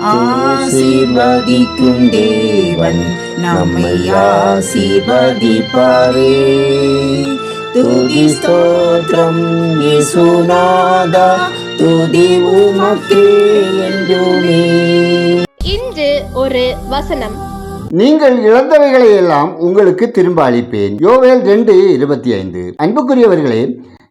ஆசீர்வதிக்கும் தேவன் நம்மை ஆசீர்வதிப்பாரே. துதி ஸ்தோத்திரம் இயேசுநாதா, துதி உமக்கே என்றுமே. இன்று ஒரு வசனம். நீங்கள் இழந்தவைகளை எல்லாம் உங்களுக்கு திரும்ப அளிப்பேன். யோவேல் 2:25. அன்புக்குரியவர்களே,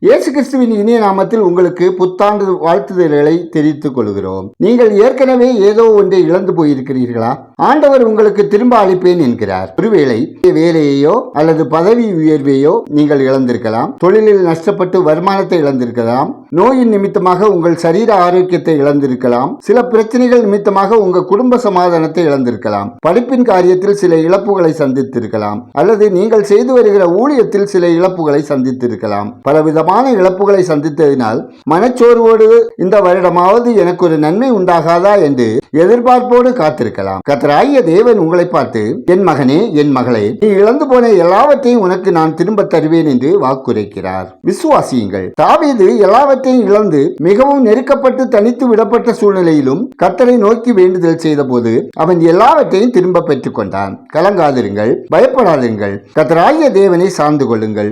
இயேசு கிறிஸ்துவின் இனிய நாமத்தில் உங்களுக்கு புத்தாண்டு வாழ்த்துதல்களை தெரிவித்துக் கொள்கிறோம். நீங்கள் ஏற்கனவே ஏதோ ஒன்றை இழந்து போயிருக்கிறீர்களா? ஆண்டவர் உங்களுக்கு திரும்ப அளிப்பேன் என்கிறார். ஒருவேளை வேலையையோ அல்லது பதவி உயர்வையோ நீங்கள் இழந்திருக்கலாம். தொழிலில் நஷ்டப்பட்டு வருமானத்தை இழந்திருக்கலாம். நோயின் நிமித்தமாக உங்கள் சரீர ஆரோக்கியத்தை இழந்திருக்கலாம். சில பிரச்சனைகள் நிமித்தமாக உங்கள் குடும்ப சமாதானத்தை இழந்திருக்கலாம். படிப்பின் காரியத்தில் சில இழப்புகளை சந்தித்திருக்கலாம். அல்லது நீங்கள் செய்து வருகிற ஊழியத்தில் சில இழப்புகளை சந்தித்திருக்கலாம். பலவிதமான இழப்புகளை சந்தித்ததினால் மனச்சோர்வோடு இந்த வருடமாவது எனக்கு ஒரு நன்மை உண்டாகாதா என்று எதிர்பார்ப்போடு காத்திருக்கலாம். கர்த்தராகிய தேவன் உங்களை பார்த்து, என் மகனே, என் மகளே, நீ இழந்து போன எல்லாவற்றையும் உனக்கு நான் திரும்ப தருவேன் என்று வாக்குரைக்கிறார். விசுவாசியுங்கள். தாவீது எல்லாவற்றையும் இழந்து மிகவும் நெருக்கப்பட்டு தனித்து விடப்பட்ட சூழ்நிலையிலும் கர்த்தரை நோக்கி வேண்டுதல் செய்த போது அவன் எல்லாவற்றையும் திரும்ப பெற்றுக் கொண்டான். கலங்காதிருங்கள், பயப்படாதிருங்கள். கர்த்தராகிய தேவனை சார்ந்து கொள்ளுங்கள்.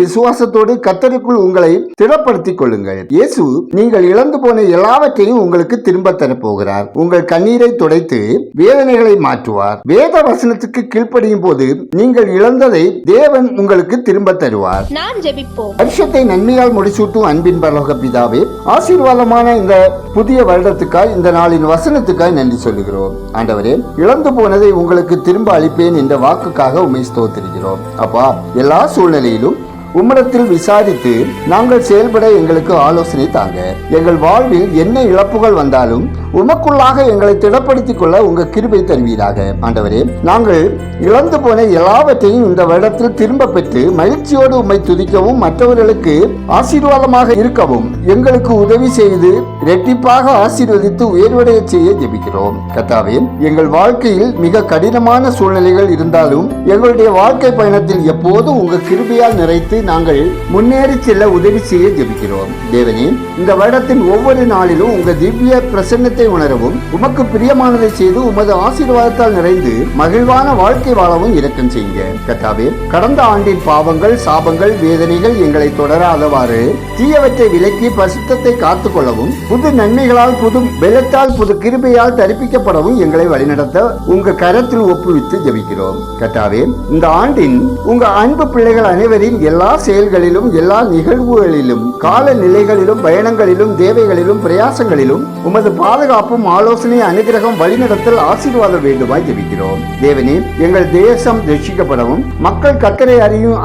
விசுவாசத்தோடு கர்த்தருக்குள் உங்களை திடப்படுத்திக் கொள்ளுங்கள். இயேசு நீங்கள் இழந்து போன எல்லாவற்றையும் உங்களுக்கு திரும்ப தரப்போகிறார். உங்கள் கண்ணீரை துடைத்து வேதனைகளை மாற்றுவார். வேத வசனத்துக்கு கீழ்ப்படியும் போது நீங்கள் இழந்ததை தேவன் உங்களுக்கு திரும்ப தருவார். நாம் ஜெபிப்போம். வருஷத்தை நன்மையால் முடிசூட்டும் அன்பின் பரலோக பிதாவே, ஆசீர்வாதமான இந்த புதிய வருடத்துக்காய், இந்த நாளின் வசனத்துக்காய் நன்றி சொல்லுகிறோம். ஆண்டவரே, இழந்து போனதை உங்களுக்கு திரும்ப அளிப்பேன் என்ற வாக்குக்காக உம்மை ஸ்தோத்திரிக்கிறோம். அப்பா, எல்லா சூழ்நிலையிலும் உம்மிடத்தில் விசாரித்து நாங்கள் செயல்பட எங்களுக்கு ஆலோசனை தாங்க. எங்கள் வாழ்வில் என்ன இழப்புகள் வந்தாலும் உமக்குள்ளாக எங்களை திடப்படுத்திக் கொள்ள உங்க கிருபை தருவீராக. ஆண்டவரே, நாங்கள் இழந்து போன எல்லாவற்றையும் இந்த வருடத்தில் திரும்ப பெற்று மகிழ்ச்சியோடு உம்மை துதிக்கவும் மற்றவர்களுக்கு ஆசீர்வாதமாக இருக்கவும் எங்களுக்கு உதவி செய்து இரட்டிப்பாக ஆசீர்வதித்து உயர்வடைய செய்ய ஜெபிக்கிறோம். கர்த்தாவே, எங்கள் வாழ்க்கையில் மிக கடினமான சூழ்நிலைகள் இருந்தாலும் எங்களுடைய வாழ்க்கை பயணத்தில் எப்போதும் உங்க கிருபையால் நிறைத்து நாங்கள் முன்னேறி செல்ல உதவி செய்ய ஜெபிக்கிறோம். தேவனே, இந்த வருடத்தின் ஒவ்வொரு நாளிலும் உங்க திவ்ய பிரசன்னத்தை உணரவும் உமக்கு பிரியமானதை செய்து உமது ஆசீர்வாதத்தால் நிறைந்து மகிழ்வான வாழ்க்கை வாழவும் இரக்கம் செய்யுங்க. கர்த்தாவே, கடந்த ஆண்டின் பாவங்கள், சாபங்கள், வேதனைகள் எங்களை தொடராதவாறு தீயவற்றை விலக்கி பரிசுத்தத்தை காத்துக் கொள்ளவும் புது நன்மைகளால், புது பலத்தால், புது கிருபையால் தரிப்பிக்கப்படவும் எங்களை வழிநடத்த உங்க கரத்தில் ஒப்புவித்து ஜெபிக்கிறோம். கர்த்தாவே, இந்த ஆண்டின் உங்க அன்பு பிள்ளைகள் அனைவரின் எல்லா செயல்களிலும், எல்லா நிகழ்வுகளிலும், கால நிலைகளிலும், பயணங்களிலும், தேவைகளிலும், பிரயாசங்களிலும் உமது பாதுகாப்பும் ஆலோசனை, அனுகிரகம், வழிநடத்தல், ஆசீர்வாதம் வேண்டுமாய் ஜெபிக்கிறோம். தேவனே, எங்கள் தேசம் ரட்சிக்கப்படவும் மக்கள் கர்த்தரை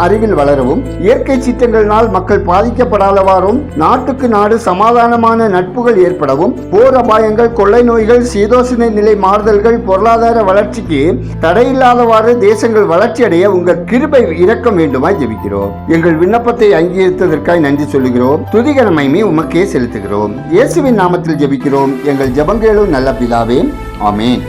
அறிவில் வளரவும் இயற்கை சீற்றங்களினால் மக்கள் பாதிக்கப்படாதவாறும் நாட்டுக்கு நாடு சமாதானமான நட்புகள் ஏற்படவும் போர் அபாயங்கள், கொள்ளை நோய்கள், சீதோசனை நிலை மாறுதல்கள், பொருளாதார வளர்ச்சிக்கு தடையில்லாதவாறு தேசங்கள் வளர்ச்சி அடைய உங்கள் கிருபை இரக்கம் வேண்டுமாய் ஜெபிக்கிறோம். எங்கள் விண்ணப்பத்தை அங்கீகரித்ததற்காய் நன்றி சொல்லுகிறோம். துதிகர மகிமை உமக்கே செலுத்துகிறோம். இயேசுவின் நாமத்தில் ஜெபிக்கிறோம் எங்கள் ஜெபங்களும் நல்ல பிதாவே. ஆமென்.